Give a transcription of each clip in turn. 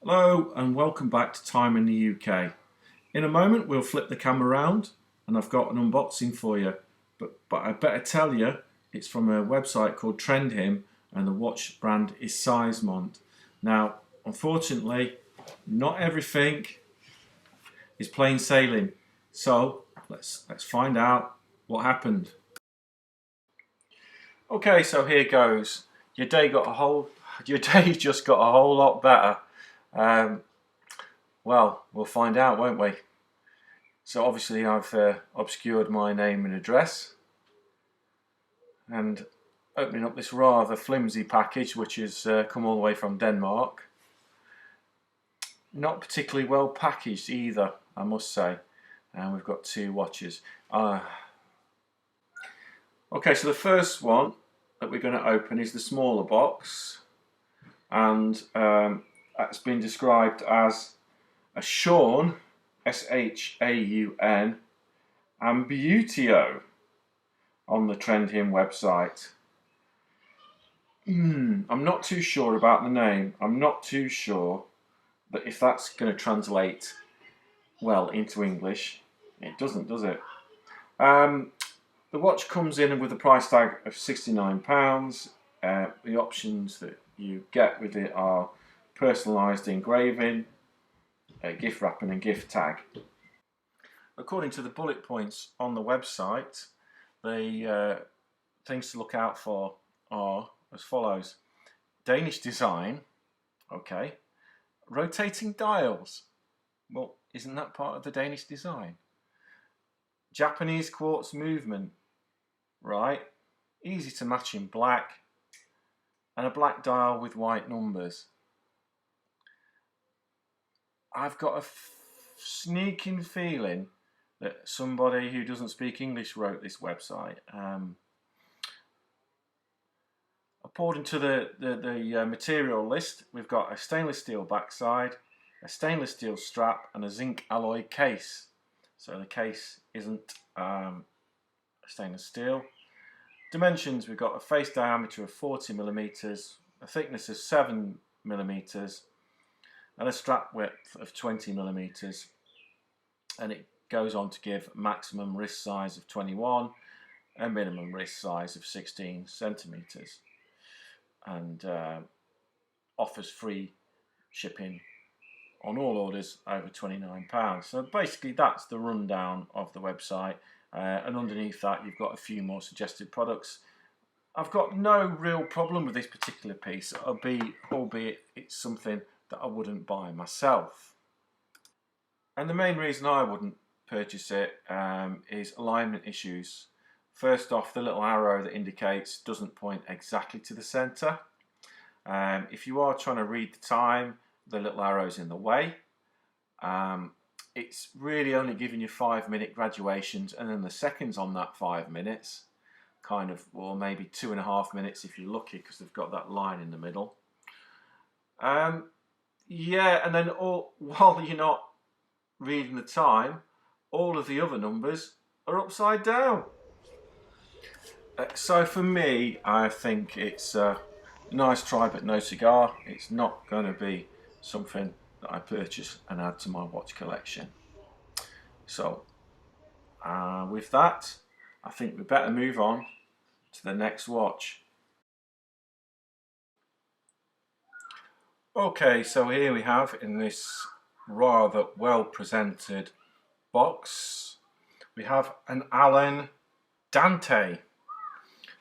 Hello and welcome back to Time in the UK. In a moment we'll flip the camera around and I've got an unboxing for you, but I better tell you it's from a website called Trendhim and the watch brand is seizmont. Now unfortunately not everything is plain sailing, so let's find out what happened. Okay, so here goes. Your day just got a whole lot better. Well, we'll find out, won't we? So obviously I've obscured my name and address, and opening up this rather flimsy package which has come all the way from Denmark. Not particularly well packaged either, I must say. And we've got two watches. Okay, so the first one that we're going to open is the smaller box, and that's been described as a Shaun, S-H-A-U-N, and Beautio on the Trendhim website. I'm not too sure about the name. I'm not too sure that if that's going to translate well into English. It doesn't, does it? The watch comes in with a price tag of £69. The options that you get with it are personalised engraving, gift wrapping and gift tag. According to the bullet points on the website, the things to look out for are as follows: Danish design, okay, rotating dials, well, isn't that part of the Danish design? Japanese quartz movement, right, easy to match in black, and a black dial with white numbers. I've got a sneaking feeling that somebody who doesn't speak English wrote this website. According to the material list, we've got a stainless steel backside, a stainless steel strap, and a zinc alloy case. So the case isn't stainless steel. Dimensions: we've got a face diameter of 40mm, a thickness of 7mm, and a strap width of 20mm, and it goes on to give maximum wrist size of 21 and minimum wrist size of 16 centimeters, and offers free shipping on all orders over £29. So basically that's the rundown of the website, and underneath that you've got a few more suggested products. I've got no real problem with this particular piece, albeit it's something that I wouldn't buy myself. And the main reason I wouldn't purchase it is alignment issues. First off, the little arrow that indicates doesn't point exactly to the centre. If you are trying to read the time, the little arrow's in the way. It's really only giving you 5-minute graduations, and then the seconds on that 5 minutes, kind of, or maybe 2.5 minutes if you're lucky, because they've got that line in the middle. Yeah, and then while you're not reading the time, all of the other numbers are upside down. So for me, I think it's a nice try but no cigar. It's not going to be something that I purchase and add to my watch collection. So with that, I think we better move on to the next watch. Okay, so here we have, in this rather well presented box, we have an Allen Dante,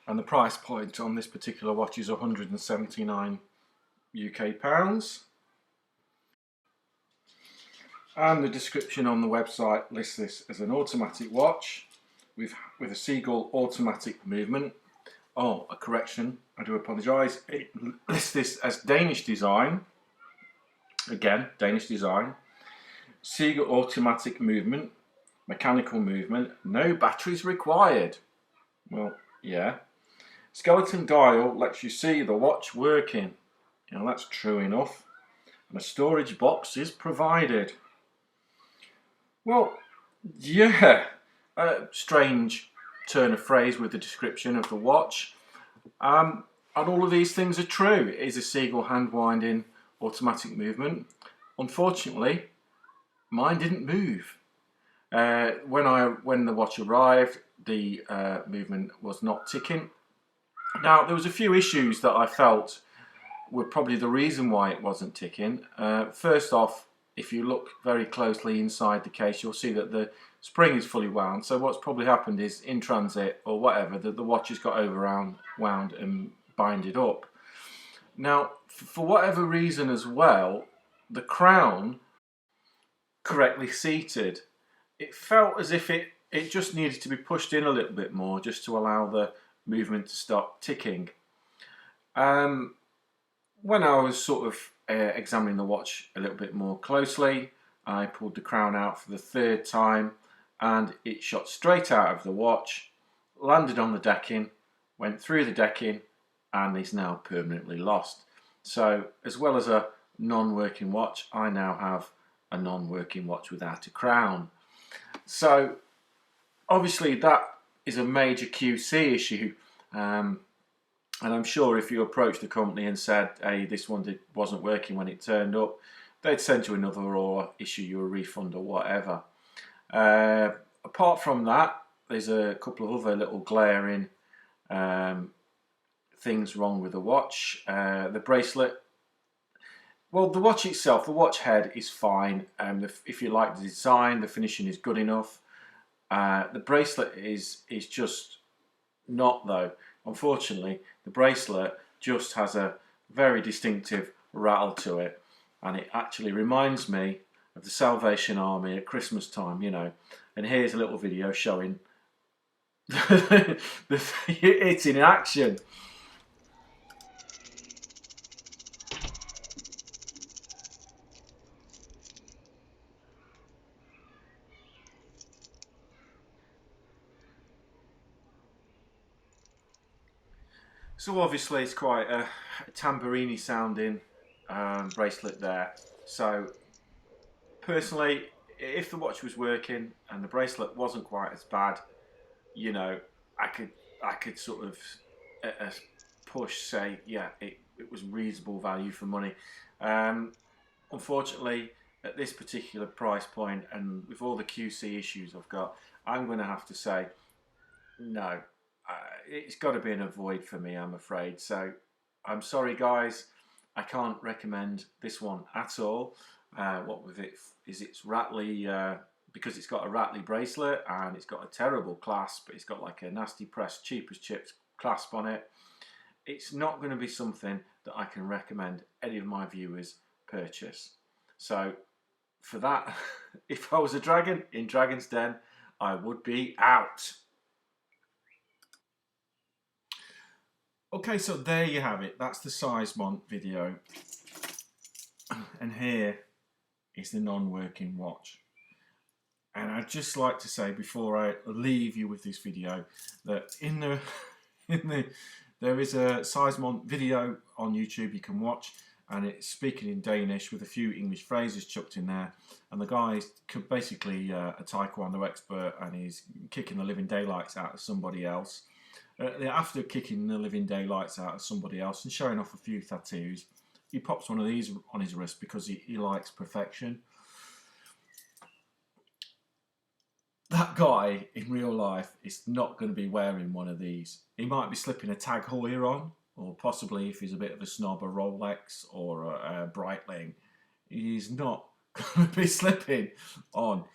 and the price point on this particular watch is 179 UK pounds. And the description on the website lists this as an automatic watch with a seagull automatic movement. Oh, a correction, I do apologise. It lists this as Danish design. Again, Danish design. Seagull automatic movement, mechanical movement, no batteries required. Well, yeah. Skeleton dial lets you see the watch working. You know, that's true enough. And a storage box is provided. Well, yeah, a strange turn of phrase with the description of the watch. And all of these things are true. It is a seagull hand winding automatic movement. unfortunately, mine didn't move. When the watch arrived, the movement was not ticking. Now, there was a few issues that I felt were probably the reason why it wasn't ticking. First off, if you look very closely inside the case, you'll see that the spring is fully wound. So what's probably happened is, in transit or whatever, that the watch has got wound and binded up. Now, for whatever reason as well, the crown correctly seated. It felt as if it just needed to be pushed in a little bit more just to allow the movement to stop ticking. When I was sort of examining the watch a little bit more closely, I pulled the crown out for the third time and it shot straight out of the watch, landed on the decking, went through the decking, and is now permanently lost. So, as well as a non-working watch, I now have a non-working watch without a crown. So, obviously that is a major QC issue. And I'm sure if you approached the company and said, hey, this one wasn't working when it turned up, they'd send you another or issue you a refund or whatever. Apart from that, there's a couple of other little glaring things wrong with the watch. The bracelet, well, the watch itself, the watch head is fine. If you like the design, the finishing is good enough. The bracelet is just not, though. Unfortunately, the bracelet just has a very distinctive rattle to it, and it actually reminds me of the Salvation Army at Christmas time, you know. And here's a little video showing it in action. So obviously it's quite a tambourine sounding bracelet there. So personally, if the watch was working and the bracelet wasn't quite as bad, you know, I could sort of push say, yeah, it was reasonable value for money. Unfortunately, at this particular price point and with all the QC issues I've got, I'm going to have to say no. It's got to be an avoid for me, I'm afraid. So I'm sorry, guys. I can't recommend this one at all. What with it is it's rattly because it's got a rattly bracelet and it's got a terrible clasp. It's got like a nasty pressed cheap as chips clasp on it. It's not going to be something that I can recommend any of my viewers purchase. So for that, if I was a dragon in Dragon's Den, I would be out. Okay, so there you have it. That's the seizmont video. And here is the non-working watch. And I'd just like to say before I leave you with this video that there is a seizmont video on YouTube you can watch, and it's speaking in Danish with a few English phrases chucked in there. And the guy's basically a taekwondo expert, and he's kicking the living daylights out of somebody else. After kicking the living daylights out of somebody else and showing off a few tattoos, he pops one of these on his wrist because he likes perfection. That guy in real life is not going to be wearing one of these. He might be slipping a Tag Heuer on, or possibly, if he's a bit of a snob, a Rolex or a Breitling. He's not going to be slipping on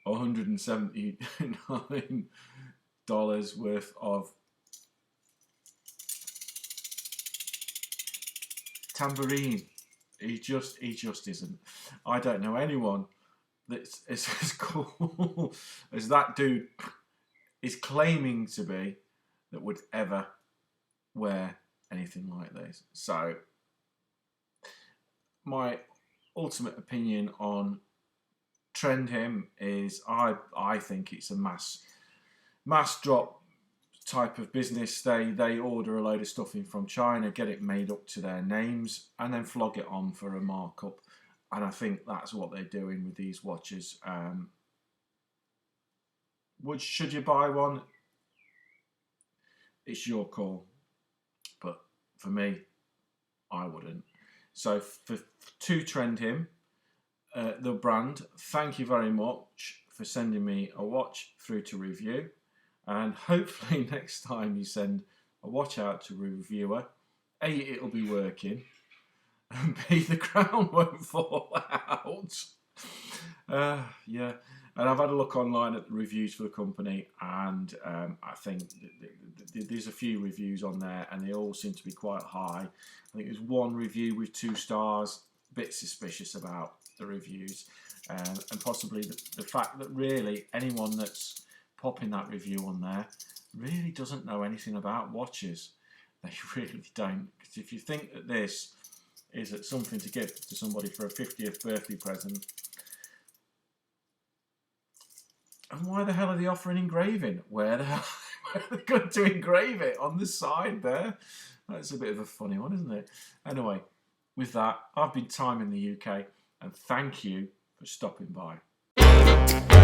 $179 worth of tambourine. He just isn't. I don't know anyone that's as cool as that dude is claiming to be that would ever wear anything like this. So my ultimate opinion on trendhim is I think it's a mass drop type of business. They order a load of stuff in from China, get it made up to their names, and then flog it on for a markup. And I think that's what they're doing with these watches. Should you buy one? It's your call. But for me, I wouldn't. So for two trendhim, the brand, thank you very much for sending me a watch through to review, and hopefully next time you send a watch out to a reviewer, A, it'll be working, and B, the crown won't fall out. Yeah, and I've had a look online at the reviews for the company, and I think there's a few reviews on there, and they all seem to be quite high. I think there's one review with 2 stars, a bit suspicious about the reviews, and possibly the fact that really anyone that's popping that review on there really doesn't know anything about watches. They really don't, because if you think that this is something to give to somebody for a 50th birthday present, and why the hell are they offering engraving? Where the hell are they going to engrave it on the side there? That's a bit of a funny one, isn't it? Anyway, with that, I've been Time in the UK, and thank you for stopping by.